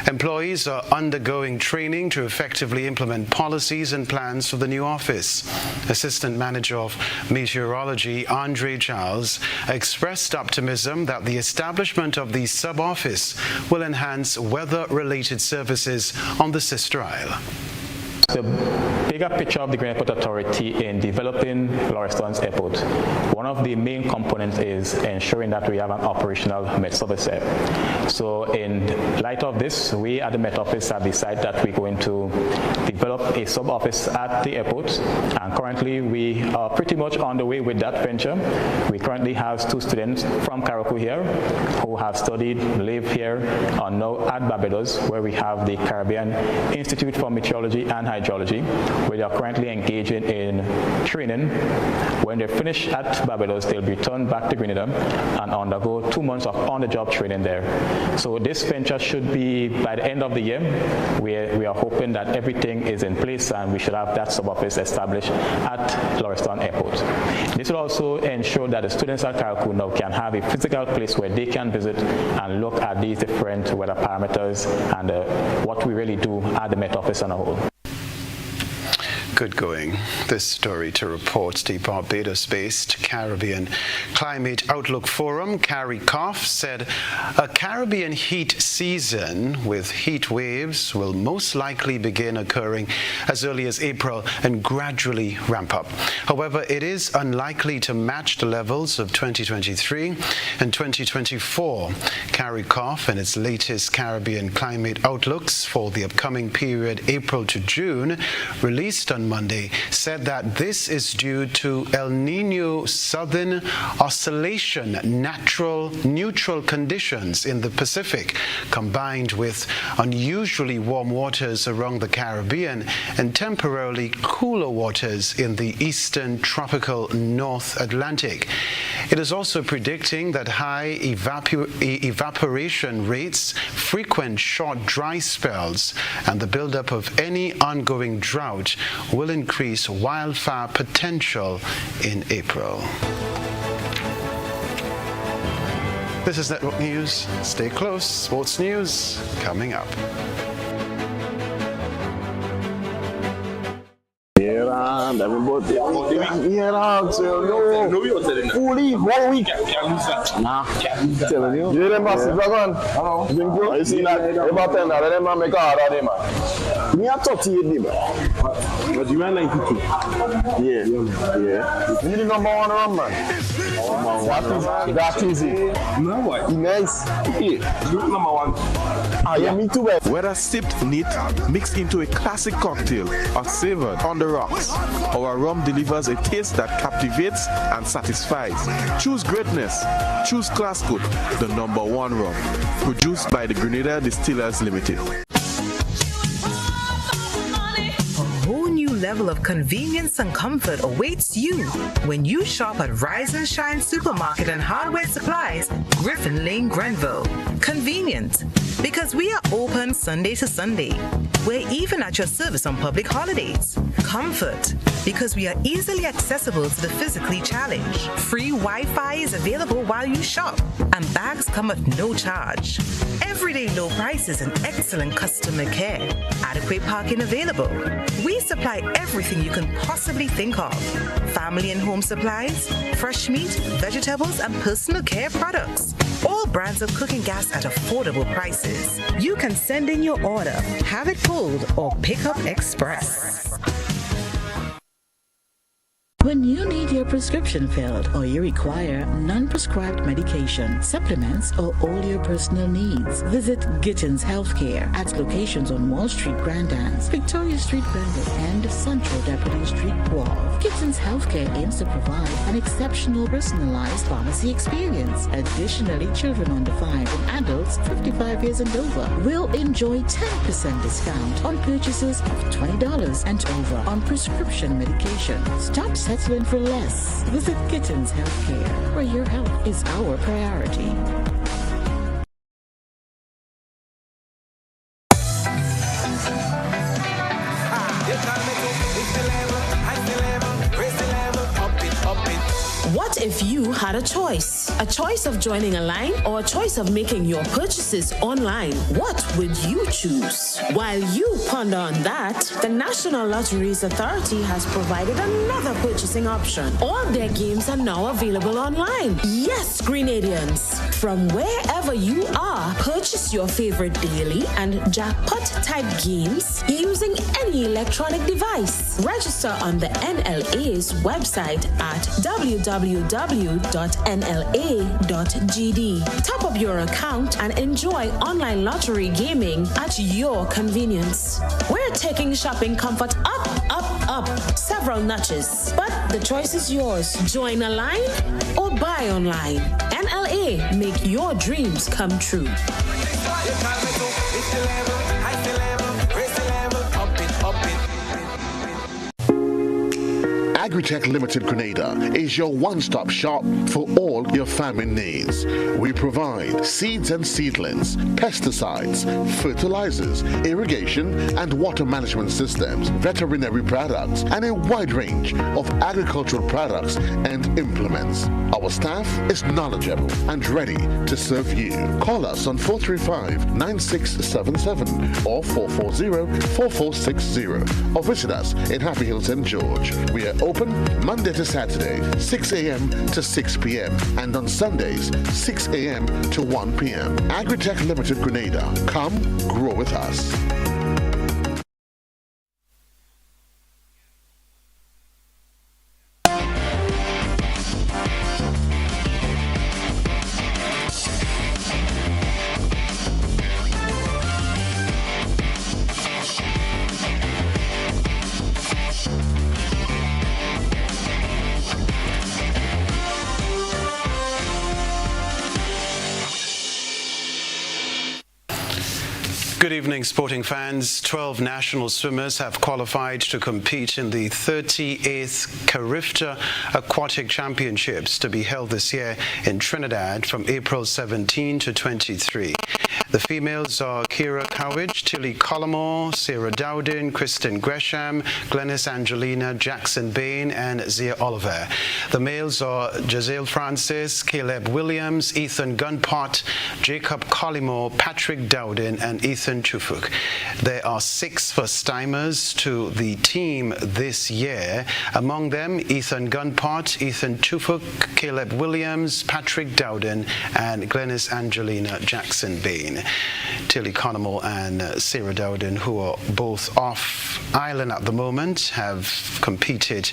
Employees are undergoing training to effectively implement policies and plans for the new office. Assistant Manager of Meteorology, Andre Charles, expressed optimism that the establishment of the sub-office will enhance weather-related services on the sister isle. The bigger picture of the Grenada Airport Authority in developing Lauriston's airport, one of the main components is ensuring that we have an operational Met service there. So in light of this, we at the Met Office have decided that we're going to develop a sub-office at the airport, and currently we are pretty much on the way with that venture. We currently have 2 students from Carriacou here who have studied, live here, are now at Barbados, where we have the Caribbean Institute for Meteorology and Hydrology, where they are currently engaging in training. When they finish at Barbados, they'll return back to Grenada and undergo 2 months of on-the-job training there. So this venture should be by the end of the year. We are hoping that everything is in place and we should have that sub-office established at Lauriston Airport. This will also ensure that the students at Carriacou now can have a physical place where they can visit and look at these different weather parameters and what we really do at the Met Office on a whole. Good going. This story to report the Barbados-based Caribbean Climate Outlook Forum, CARICOF, said a Caribbean heat season with heat waves will most likely begin occurring as early as April and gradually ramp up. However, it is unlikely to match the levels of 2023 and 2024. CARICOF and its latest Caribbean climate outlooks for the upcoming period April to June, released on Monday, said that this is due to El Niño southern oscillation, neutral conditions in the Pacific, combined with unusually warm waters around the Caribbean and temporarily cooler waters in the eastern tropical North Atlantic. It is also predicting that high evaporation rates, frequent short dry spells, and the buildup of any ongoing drought will increase wildfire potential in April. This is Network News. Stay close. Sports news coming up. Everybody, fully 1 week. Nah, telling you. You them massive dragon. Hello. You see that? About 10 now. Them man make hard on them man. Me a 38 man. But you man 92. Yeah. You need the number one run man. That is it. No what? Nice. Yeah. Look number one. Yeah, me too. Whether sipped neat, mixed into a classic cocktail, or savored on the rocks, our rum delivers a taste that captivates and satisfies. Choose greatness. Choose Classcoat, the number one rum. Produced by the Grenada Distillers Limited. Level of convenience and comfort awaits you when you shop at Rise and Shine Supermarket and Hardware Supplies, Griffin Lane, Grenville. Convenient, because we are open Sunday to Sunday. We're even at your service on public holidays. Comfort, because we are easily accessible to the physically challenged. Free Wi-Fi is available while you shop, and bags come at no charge. Everyday low prices and excellent customer care. Adequate parking available. We supply everything you can possibly think of. Family and home supplies, fresh meat, vegetables, and personal care products. All brands of cooking gas at affordable prices. You can send in your order, have it pulled, or pick up express. When you need your prescription filled or you require non-prescribed medication, supplements, or all your personal needs, visit Gittins Healthcare at locations on Wall Street, Grand Anse, Victoria Street, Granville, and Central Deputy Street, Wharf. Gittins Healthcare aims to provide an exceptional personalized pharmacy experience. Additionally, children under 5 and adults 55 years and over will enjoy 10% discount on purchases of $20 and over on prescription medication. Stop settling for less. Visit Gittins Healthcare, where your health is our priority. What if you had a choice? A choice of joining a line or a choice of making your purchases online? What would you choose? While you ponder on that, the National Lotteries Authority has provided another purchasing option. All their games are now available online. Yes, Grenadians. From wherever you are, purchase your favorite daily and jackpot type games using any electronic device. Register on the NLA's website at www.nla.gd. Top up your account and enjoy online lottery gaming at your convenience. We're taking shopping comfort up several notches. But the choice is yours. Join a line or buy online. NLA, make your dreams come true. Agritech Limited Grenada is your one-stop shop for all your farming needs. We provide seeds and seedlings, pesticides, fertilizers, irrigation and water management systems, veterinary products, and a wide range of agricultural products and implements. Our staff is knowledgeable and ready to serve you. Call us on 435-9677 or 440-4460 or visit us in Happy Hill, St. George. We are open Monday to Saturday, 6 a.m. to 6 p.m. and on Sundays, 6 a.m. to 1 p.m. Agritech Limited Grenada. Come grow with us. Good evening, sporting fans. 12 national swimmers have qualified to compete in the 38th Carifta Aquatic Championships to be held this year in Trinidad from April 17 to 23. The females are Kira Cowage, Tilly Collymore, Sarah Dowden, Kristen Gresham, Glennis Angelina, Jackson Bain, and Zia Oliver. The males are Giselle Francis, Caleb Williams, Ethan Gunpot, Jacob Collymore, Patrick Dowden, and Ethan Chufuk. There are 6 first-timers to the team this year. Among them, Ethan Gunpot, Ethan Chufuk, Caleb Williams, Patrick Dowden, and Glennis Angelina Jackson Bain. Tilly Collymore and Sarah Dowden, who are both off island at the moment, have competed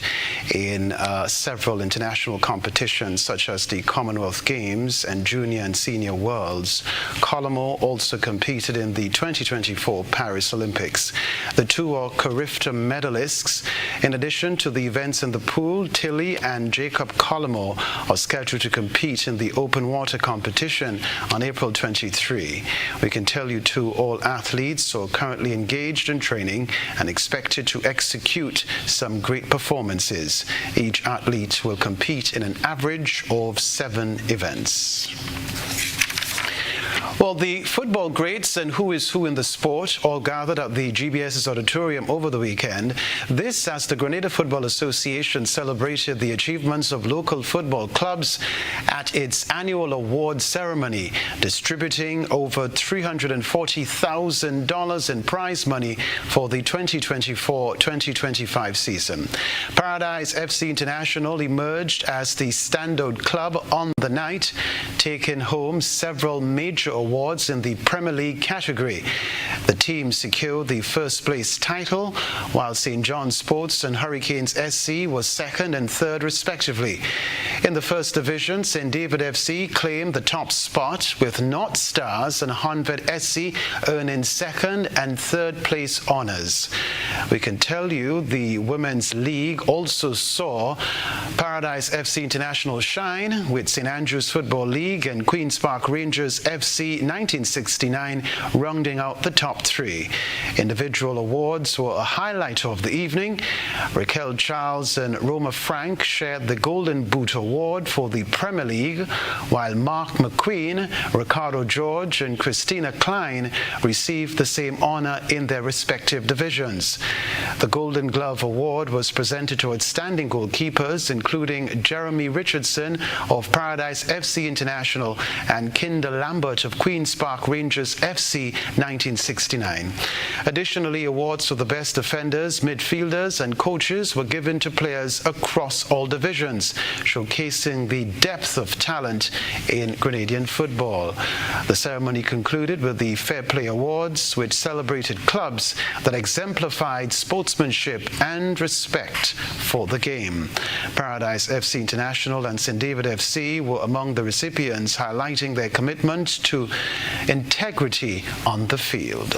in several international competitions such as the Commonwealth Games and Junior and Senior Worlds. Collymore also competed in the 2024 Paris Olympics. The two are Carifta medalists. In addition to the events in the pool, Tilly and Jacob Collymore are scheduled to compete in the open water competition on April 23. We can tell you too, all athletes are currently engaged in training and expected to execute some great performances. Each athlete will compete in an average of 7 events. Well, the football greats and who is who in the sport all gathered at the GBS's auditorium over the weekend. This as the Grenada Football Association celebrated the achievements of local football clubs at its annual award ceremony, distributing over $340,000 in prize money for the 2024-2025 season. Paradise FC International emerged as the standout club on the night, taking home several major awards in the Premier League category. The team secured the first place title, while St. John Sports and Hurricanes SC was second and third respectively. In the first division, St. David FC claimed the top spot, with North Stars and Honved SC earning second and third place honours. We can tell you the Women's League also saw Paradise FC International shine, with St. Andrews Football League and Queen's Park Rangers FC 1969 rounding out the top 3. Individual awards were a highlight of the evening. Raquel Charles and Roma Frank shared the Golden Boot Award for the Premier League, while Mark McQueen, Ricardo George, and Christina Klein received the same honor in their respective divisions. The Golden Glove Award was presented to outstanding goalkeepers, including Jeremy Richardson of Paradise FC International and Kinder Lambert of Queen's Park Rangers FC 1969. Additionally, awards for the best defenders, midfielders, and coaches were given to players across all divisions, showcasing the depth of talent in Grenadian football. The ceremony concluded with the Fair Play Awards, which celebrated clubs that exemplified sportsmanship and respect for the game. Paradise FC International and St. David FC were among the recipients, highlighting their commitment to integrity on the field.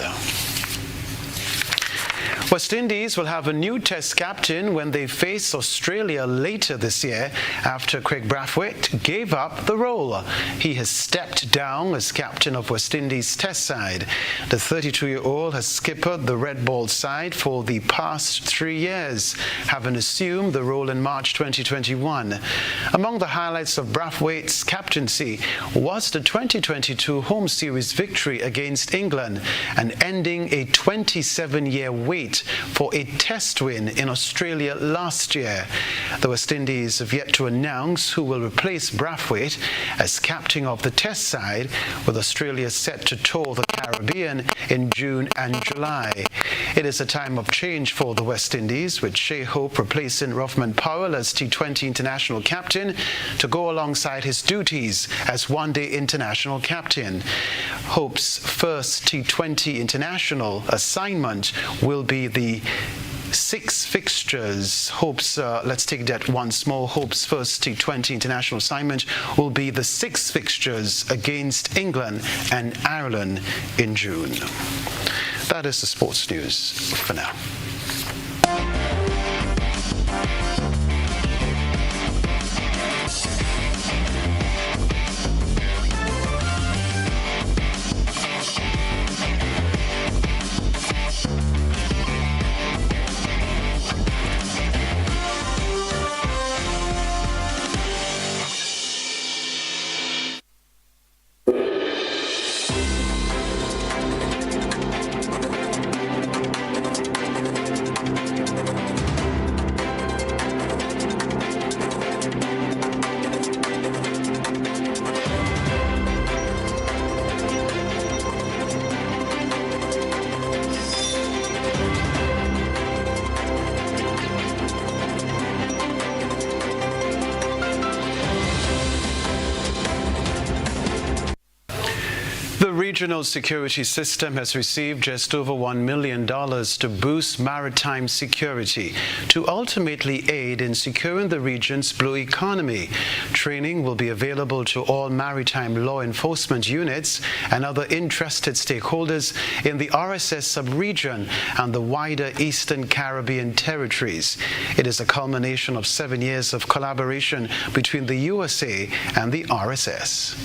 West Indies will have a new Test captain when they face Australia later this year after Craig Brathwaite gave up the role. He has stepped down as captain of West Indies Test side. The 32-year-old has skippered the red ball side for the past 3 years, having assumed the role in March 2021. Among the highlights of Brathwaite's captaincy was the 2022 home series victory against England and ending a 27-year wait for a Test win in Australia last year. The West Indies have yet to announce who will replace Brathwaite as captain of the Test side, with Australia set to tour the Caribbean in June and July. It is a time of change for the West Indies, with Shea Hope replacing Rothman Powell as T20 international captain to go alongside his duties as one-day international captain. Hope's first T20 international assignment will be the 6 fixtures. Let's take that once more. Hope's first T20 international assignment will be the 6 fixtures against England and Ireland in June. That is the sports news for now. The regional security system has received just over $1 million to boost maritime security to ultimately aid in securing the region's blue economy. Training will be available to all maritime law enforcement units and other interested stakeholders in the RSS sub-region and the wider Eastern Caribbean territories. It is a culmination of 7 years of collaboration between the USA and the RSS.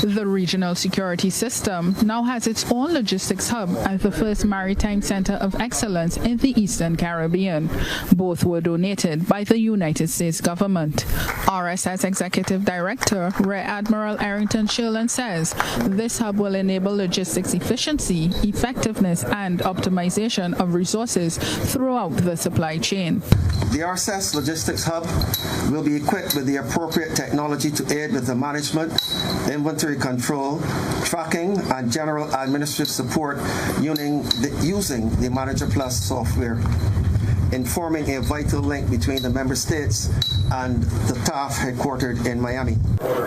The regional security system now has its own logistics hub as the first maritime center of excellence in the Eastern Caribbean. Both were donated by the United States government. RSS Executive Director Rear Admiral Arrington Sherlin says this hub will enable logistics efficiency, effectiveness, and optimization of resources throughout the supply chain. The RSS Logistics Hub will be equipped with the appropriate technology to aid with the management, inventory control, tracking, and general administrative support using the Manager Plus software, informing a vital link between the member states and the TAF headquartered in Miami.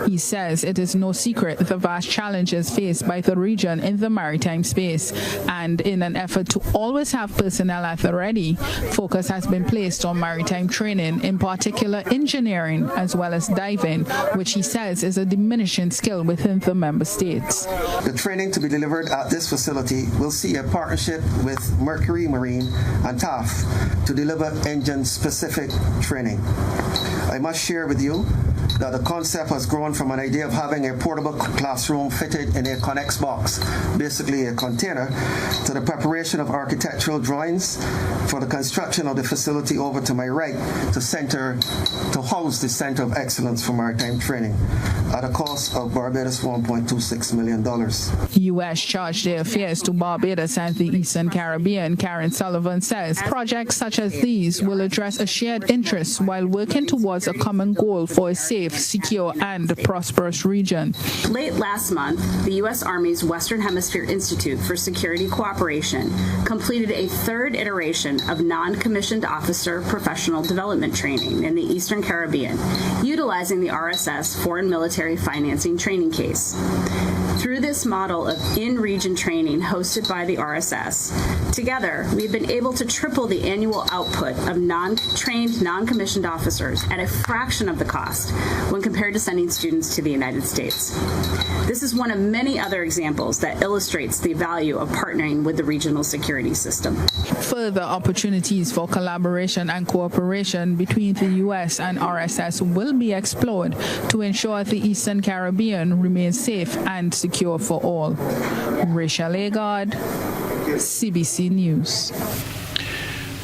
He says it is no secret the vast challenges faced by the region in the maritime space, and in an effort to always have personnel at the ready, focus has been placed on maritime training, in particular engineering as well as diving, which he says is a diminishing skill within the member states. The training to be delivered at this facility will see a partnership with Mercury Marine and TAF to deliver engine-specific training. I must share with you that the concept has grown from an idea of having a portable classroom fitted in a Connex box, basically a container, to the preparation of architectural drawings for the construction of the facility over to my right to house the Center of Excellence for Maritime Training at a cost of Barbados $1.26 million. U.S. chargé d'affaires to Barbados and the Eastern Caribbean, Karen Sullivan, says projects such as these will address a shared interest while working towards a common goal for a safe, secure, and prosperous region. Late last month, the U.S. Army's Western Hemisphere Institute for Security Cooperation completed a third iteration of non-commissioned officer professional development training in the Eastern Caribbean, utilizing the RSS Foreign Military Financing Training Case. Through this model of in-region training hosted by the RSS, together we've been able to triple the annual output of non-trained, non-commissioned officers at a fraction of the cost when compared to sending students to the United States. This is one of many other examples that illustrates the value of partnering with the regional security system. Further opportunities for collaboration and cooperation between the U.S. and RSS will be explored to ensure the Eastern Caribbean remains safe and secure for all. Rachel Agard, CBC News.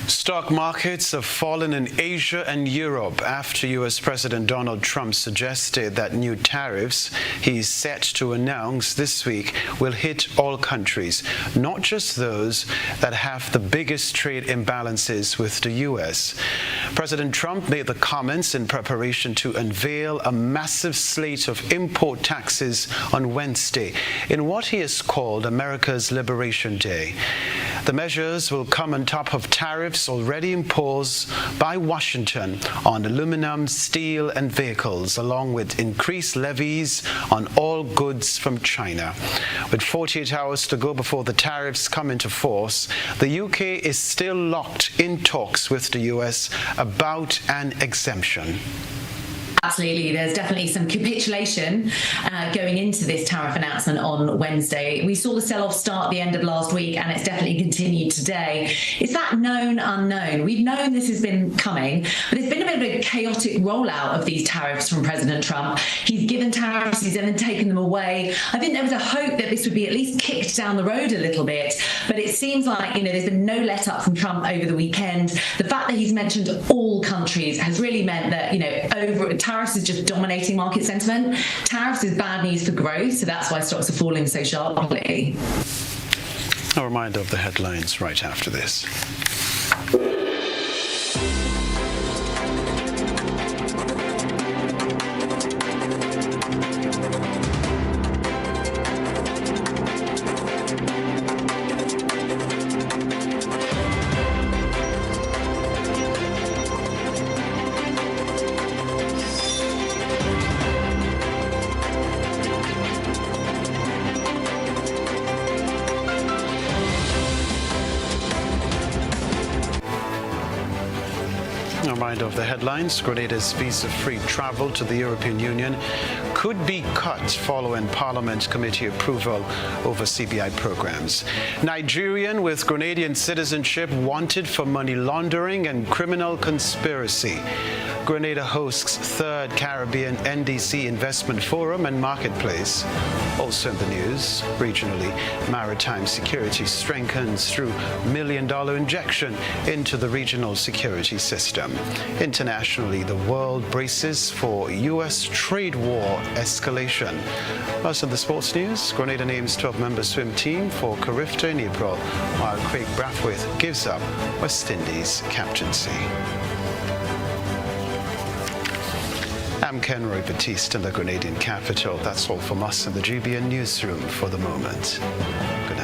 Stock markets have fallen in Asia and Europe after U.S. President Donald Trump suggested that new tariffs he's set to announce this week will hit all countries, not just those that have the biggest trade imbalances with the U.S. President Trump made the comments in preparation to unveil a massive slate of import taxes on Wednesday in what he has called America's Liberation Day. The measures will come on top of tariffs already imposed by Washington on aluminum, steel, and vehicles, along with increased levies on all goods from China. With 48 hours to go before the tariffs come into force, the UK is still locked in talks with the US about an exemption. Absolutely. There's definitely some capitulation going into this tariff announcement on Wednesday. We saw the sell-off start at the end of last week, and it's definitely continued today. It's that known unknown. We've known this has been coming, but there's been a bit of a chaotic rollout of these tariffs from President Trump. He's given tariffs, he's then taken them away. I think there was a hope that this would be at least kicked down the road a little bit, but it seems like, there's been no let-up from Trump over the weekend. The fact that he's mentioned all countries has really meant that, tariffs is just dominating market sentiment. Tariffs is bad news for growth, so that's why stocks are falling so sharply. A reminder of the headlines right after this. A reminder of the headlines. Grenada's visa-free travel to the European Union could be cut following Parliament committee approval over CBI programs. Nigerian with Grenadian citizenship wanted for money laundering and criminal conspiracy. Grenada hosts third Caribbean NDC Investment Forum and Marketplace. Also in the news, regionally, maritime security strengthens through $1 million injection into the regional security system. Internationally, the world braces for U.S. trade war escalation. Plus in the sports news, Grenada names 12-member swim team for Carifta in April, while Craig Brathwaite gives up West Indies captaincy. I'm Kenroy, Baptiste in the Grenadian capital. That's all from us in the GBN newsroom for the moment. Good